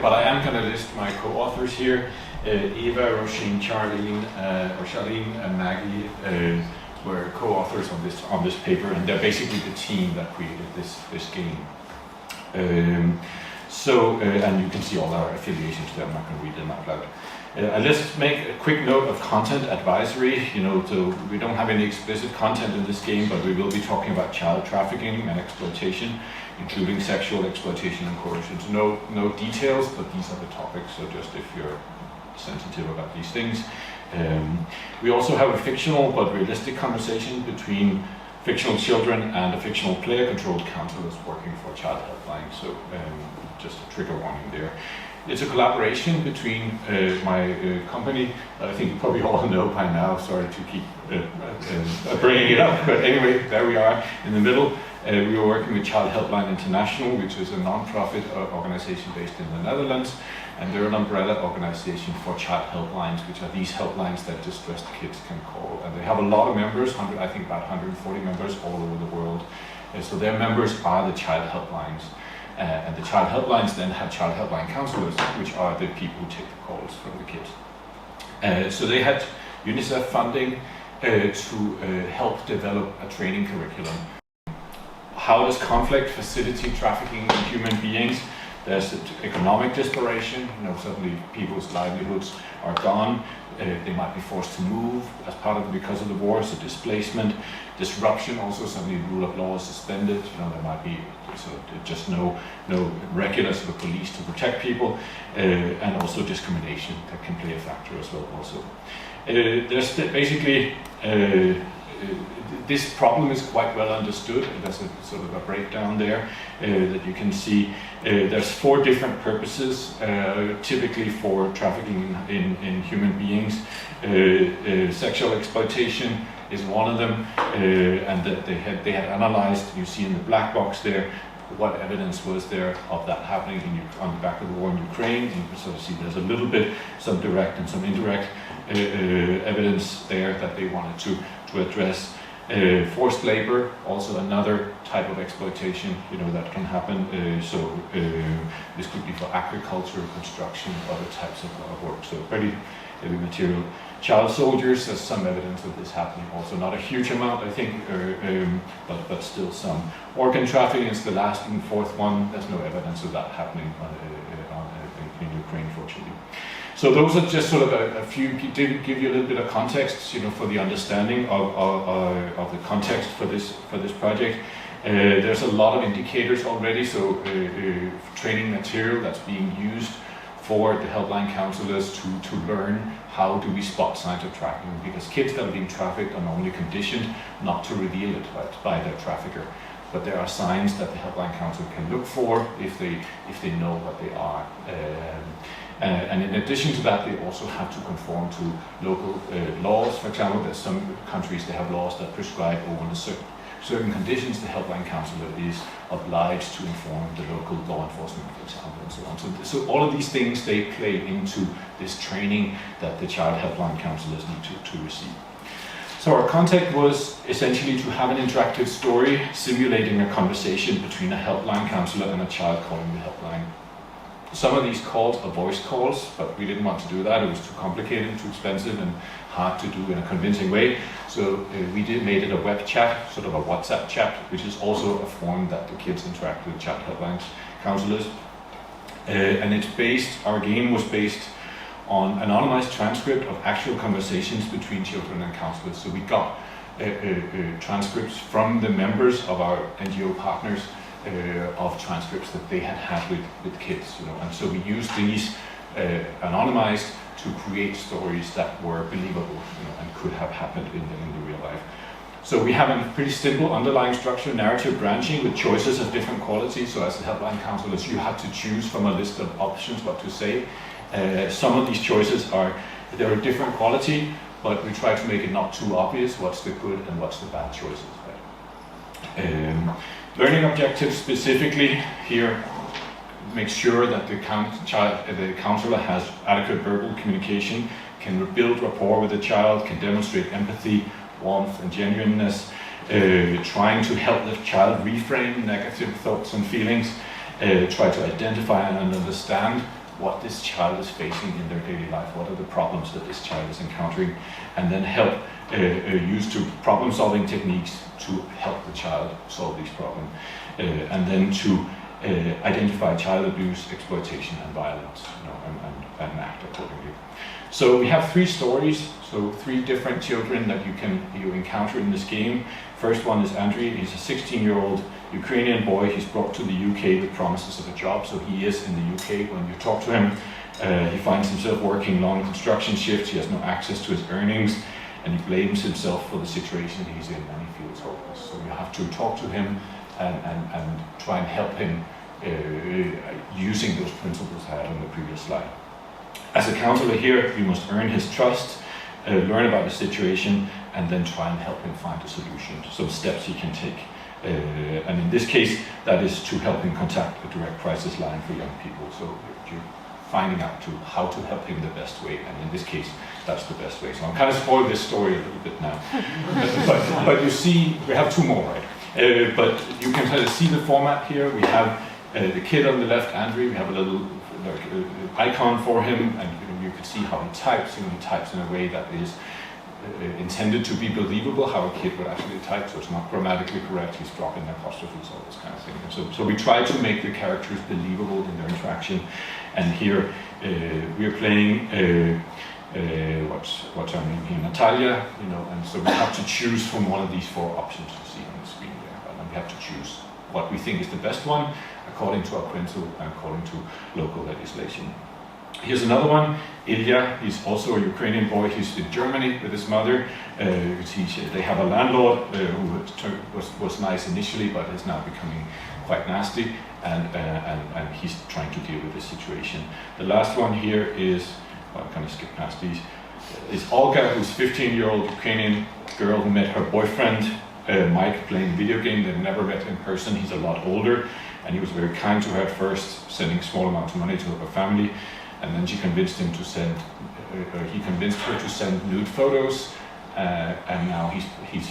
but I am going to list my co-authors here. Eva, Róisín, Charlene, and Maggie were co-authors on this paper, and they're basically the team that created this game. And you can see all our affiliations there. I'm not going to read them out loud. I'll just make a quick note of content advisory. So we don't have any explicit content in this game, but we will be talking about child trafficking and exploitation, including sexual exploitation and coercion. So no details, but these are the topics. So just if you're sensitive about these things. We also have a fictional but realistic conversation between fictional children and a fictional player-controlled counselors working for Child Helpline. So just a trigger warning there. It's a collaboration between my company, I think you probably all know by now, sorry to keep bringing it up, but anyway, there we are in the middle. We are working with Child Helpline International, which is a non-profit organization based in the Netherlands, and they're an umbrella organization for child helplines, which are these helplines that distressed kids can call. And they have a lot of members, I think about 140 members all over the world. And so their members are the child helplines. And the child helplines then have child helpline counselors, which are the people who take the calls from the kids. So they had UNICEF funding to help develop a training curriculum. How does conflict facilitate trafficking in human beings? There's economic desperation. Suddenly people's livelihoods are gone. They might be forced to move as part of it because of the war, so displacement, disruption. Also, suddenly the rule of law is suspended. There might be just no regular sort of police to protect people, and also discrimination that can play a factor as well. Also, there's basically. This problem is quite well understood. There's a sort of a breakdown there that you can see. There's 4 different purposes, typically for trafficking in human beings. Sexual exploitation is one of them, and that they had analyzed. You see in the black box there what evidence was there of that happening on the back of the war in Ukraine. And you can sort of see there's a little bit, some direct and some indirect evidence there that they wanted to address. Forced labor, also another type of exploitation, that can happen. This could be for agriculture, construction, other types of work. So pretty heavy material. Child soldiers, there's some evidence of this happening. Also, not a huge amount, I think, but still some. Organ trafficking is the last and 4th one. There's no evidence of that happening in Ukraine, fortunately. So those are just sort of a few, to give you a little bit of context, for the understanding of the context for this project. There's a lot of indicators already, so training material that's being used for the helpline counselors to learn how do we spot signs of trafficking, because kids that are being trafficked are normally conditioned not to reveal it by their trafficker. But there are signs that the helpline counselor can look for if they know what they are. And in addition to that, they also have to conform to local laws. For example, there's some countries that have laws that prescribe under certain conditions the helpline counselor is obliged to inform the local law enforcement, for example, and so on. So all of these things, they play into this training that the child helpline counselors need to receive. So our concept was essentially to have an interactive story simulating a conversation between a helpline counselor and a child calling the helpline. Some of these calls are voice calls, but we didn't want to do that. It was too complicated, too expensive, and hard to do in a convincing way. So we made it a web chat, sort of a WhatsApp chat, which is also a form that the kids interact with child helpline counselors. And our game was based on anonymized transcript of actual conversations between children and counselors. So we got transcripts from the members of our NGO partners of transcripts that they had with kids, and so we used these anonymized to create stories that were believable, and could have happened in the real life. So we have a pretty simple underlying structure, narrative branching with choices of different qualities. So as the helpline counselors, you have to choose from a list of options what to say. Some of these choices they're a different quality, but we try to make it not too obvious what's the good and what's the bad choices. Learning objectives specifically here, make sure that the counselor has adequate verbal communication, can build rapport with the child, can demonstrate empathy, warmth and genuineness, trying to help the child reframe negative thoughts and feelings, try to identify and understand what this child is facing in their daily life, what are the problems that this child is encountering, and then help use problem-solving techniques to help the child solve these problems, and then to identify child abuse, exploitation, and violence, and act accordingly. So we have 3 stories, so 3 different children that you encounter in this game. First one is Andriy. He's a 16-year-old Ukrainian boy. He's brought to the UK with promises of a job, so he is in the UK. When you talk to him, he finds himself working long construction shifts. He has no access to his earnings, and he blames himself for the situation he's in, and he feels hopeless. So you have to talk to him and try and help him using those principles I had on the previous slide. As a counselor here, you must earn his trust, learn about the situation, and then try and help him find a solution, some steps he can take. And in this case, that is to help him contact a direct crisis line for young people. So you're finding out how to help him the best way, and in this case, that's the best way. So I'm kind of spoiling this story a little bit now. but you see, we have 2 more, right? But you can kind of see the format here. We have the kid on the left, Andrew. We have a little icon for him, and you can see how he types. He types in a way that is intended to be believable, how a kid would actually type, so it's not grammatically correct, he's dropping apostrophes, all this kind of thing. So we try to make the characters believable in their interaction, and here we are playing, what's her name here, Natalia, and so we have to choose from one of these 4 options you see on the screen there, and we have to choose what we think is the best one, according to our principle and according to local legislation. Here's another one, Ilya. He's also a Ukrainian boy. He's in Germany with his mother. They have a landlord who was nice initially, but is now becoming quite nasty, and he's trying to deal with this situation. The last one here is, I'm going to skip past these, is Olga, who's a 15-year-old Ukrainian girl who met her boyfriend, Mike, playing a video game. They've never met in person. He's a lot older, and he was very kind to her at first, sending small amounts of money to her family. And then she convinced him to he convinced her to send nude photos, and now he's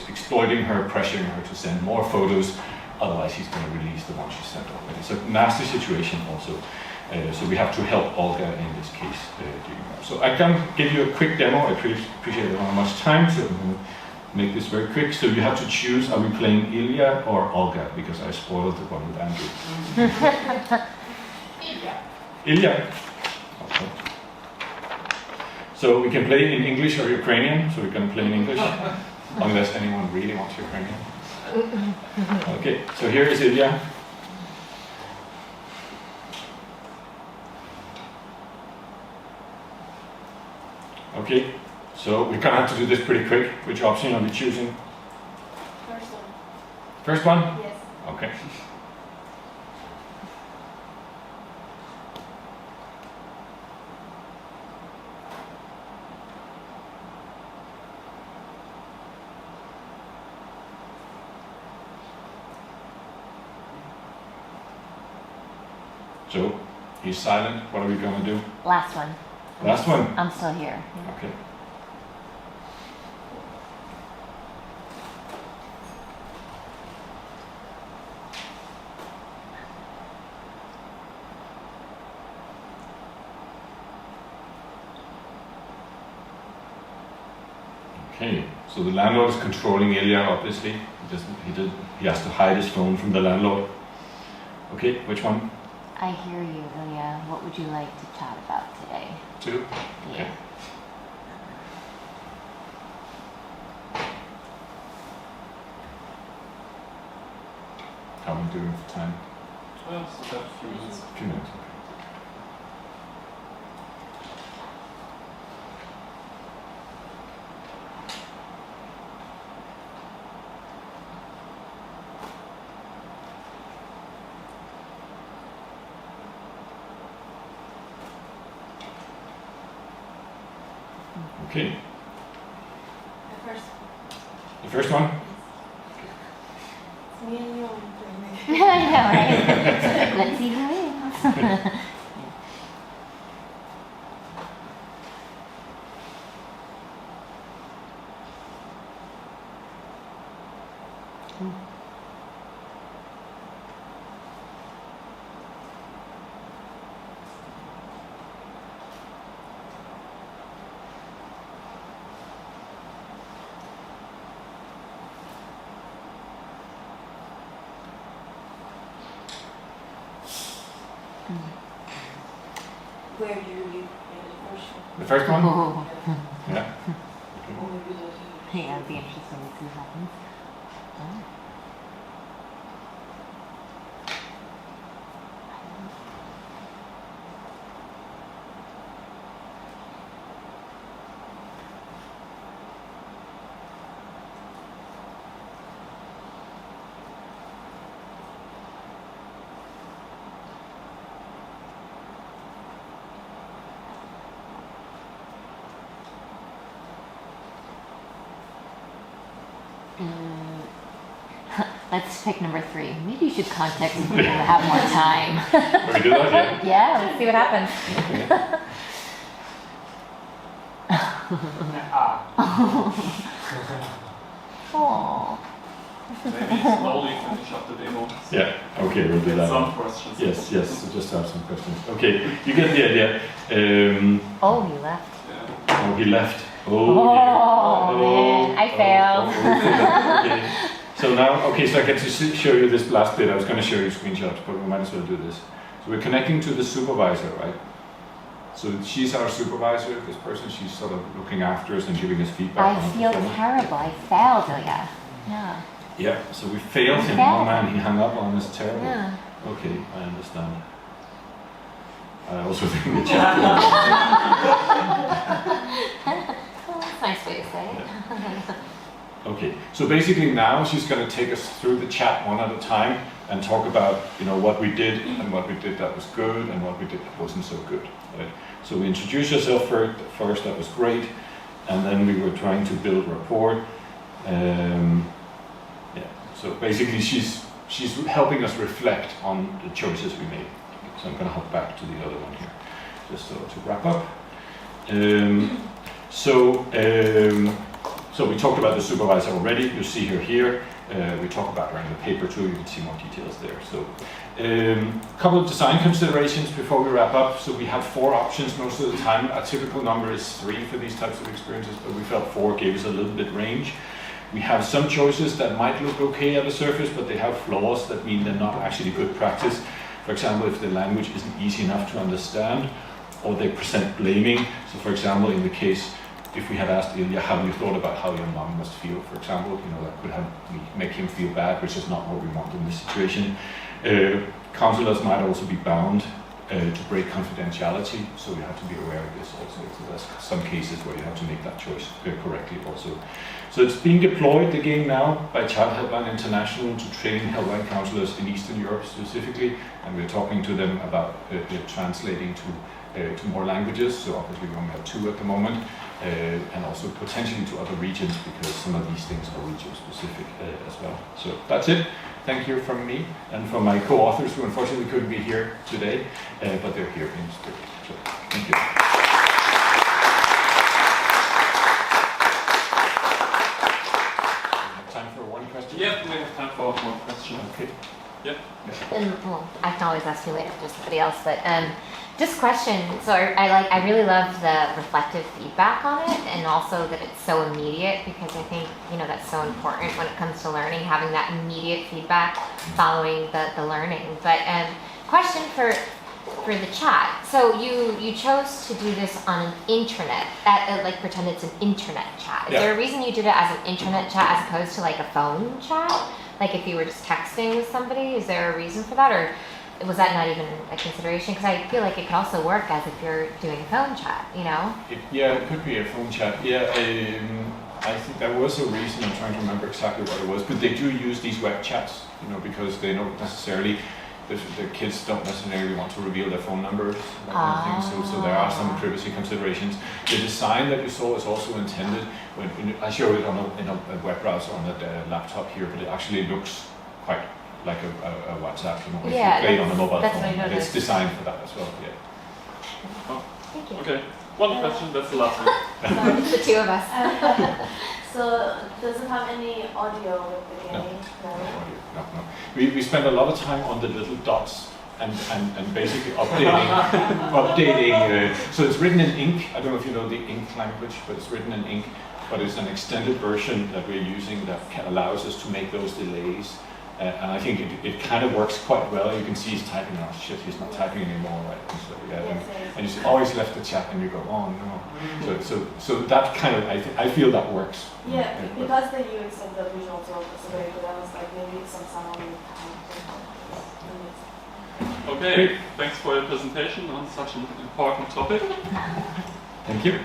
exploiting her, pressuring her to send more photos, otherwise he's going to release the one she sent already. It's a nasty situation also, so we have to help Olga in this case doing that. So I can give you a quick demo. I appreciate I don't have much time, so I'm going to make this very quick. So you have to choose, are we playing Ilya or Olga, because I spoiled the one with Andrew. Ilya. Okay. So we can play in English or Ukrainian, so we can play in English, unless anyone really wants Ukrainian. Okay, so here is Ilya. Okay, so we're gonna have to do this pretty quick. Which option are we choosing? First one. First one? Yes. Okay. So, he's silent. What are we going to do? Last one. Last one? I'm still here. Okay. Okay, so the landlord is controlling Ilya, obviously. He has to hide his phone from the landlord. Okay, which one? I hear you, Ilya. What would you like to chat about today? 2? Okay. Yeah. How are we doing for time? Well, so about a few minutes. A few minutes, okay. Okay, The first. the first one? It's me and you playing. I know, right? Let's see who wins. Where do you live? The first one? Oh. Yeah. Yeah, it'd be interesting to see what happens. Oh. Let's pick number 3. Maybe you should contact some people that have more time. Can we do that? Yeah. Yeah, let's see what happens. Oh. Maybe slowly finish up the demo. Yeah. Okay, we'll do Get that. some questions. Yes. So just have some questions. Okay, you get the idea. Oh, he left. Yeah. Oh, he left. Oh, man, I failed. Okay. So now, so I get to show you this last bit. I was going to show you screenshots, but we might as well do this. So we're connecting to the supervisor, right? So she's our supervisor, this person. She's sort of looking after us and giving us feedback. I feel terrible. I failed, Ilya. Yeah. Yeah, so we failed him. Failed. Oh man, he hung up on us terrible. Yeah. Okay, I understand. I also think the chat. Well, that's a nice way to say it. Okay, so basically now she's going to take us through the chat one at a time and talk about what we did and what we did that was good and what we did that wasn't so good. Right? So we introduced yourself first, that was great, and then we were trying to build rapport. So basically she's helping us reflect on the choices we made. So I'm going to hop back to the other one here, just so to wrap up. So we talked about the supervisor already. You see her here. We talked about her in the paper too. You can see more details there. So a couple of design considerations before we wrap up. So we have 4 options most of the time. A typical number is 3 for these types of experiences, but we felt 4 gave us a little bit range. We have some choices that might look okay at the surface, but they have flaws that mean they're not actually good practice. For example, if the language isn't easy enough to understand, or they present blaming. So for example, in the case, if we had asked Ilya, have you thought about how your mom must feel, for example, that could make him feel bad, which is not what we want in this situation. Counselors might also be bound to break confidentiality, so you have to be aware of this also. So there's some cases where you have to make that choice correctly also. So it's being deployed, the game now, by Child Helpline International to train helpline counselors in Eastern Europe specifically, and we're talking to them about translating to more languages. So obviously we only have 2 at the moment, and also potentially to other regions, because some of these things are region specific as well. So that's it. Thank you from me and from my co-authors, who unfortunately couldn't be here today, but they're here in spirit. So thank you. Yeah, we have time for one question. Okay. Yeah. And well, I can always ask you later for somebody else, but just question. So I really love the reflective feedback on it, and also that it's so immediate, because I think that's so important when it comes to learning, having that immediate feedback following the learning. But question for the chat. So you chose to do this on an intranet, pretend it's an internet chat. Is there a reason you did it as an internet chat as opposed to like a phone chat? Like if you were just texting with somebody, is there a reason for that, or was that not even a consideration? Because I feel like it could also work as if you're doing a phone chat, It could be a phone chat. Yeah, I think there was a reason. I'm trying to remember exactly what it was, but they do use these web chats, because they don't necessarily. The kids don't necessarily want to reveal their phone numbers, that kind of thing. So there are some privacy considerations. The design that you saw is also intended. I showed it in a web browser on the laptop here, but it actually looks quite like a WhatsApp. If you play it on a mobile phone, it's designed for that as well. Yeah. Oh, Thank you. okay. One question. That's the last one. The 2 of us. So does it have any audio with the game? No. We spend a lot of time on the little dots and basically updating. So it's written in ink. I don't know if you know the ink language, but it's written in ink. But it's an extended version that we're using that allows us to make those delays And I think it kind of works quite well. You can see he's typing, oh shit, he's not typing anymore, right? And so, and he's always left the chat, and you go, oh no. So that kind of, I feel that works. Yeah, because the UX of the visual tool is very good. I was like, maybe someone Okay, thanks for your presentation on such an important topic. Thank you.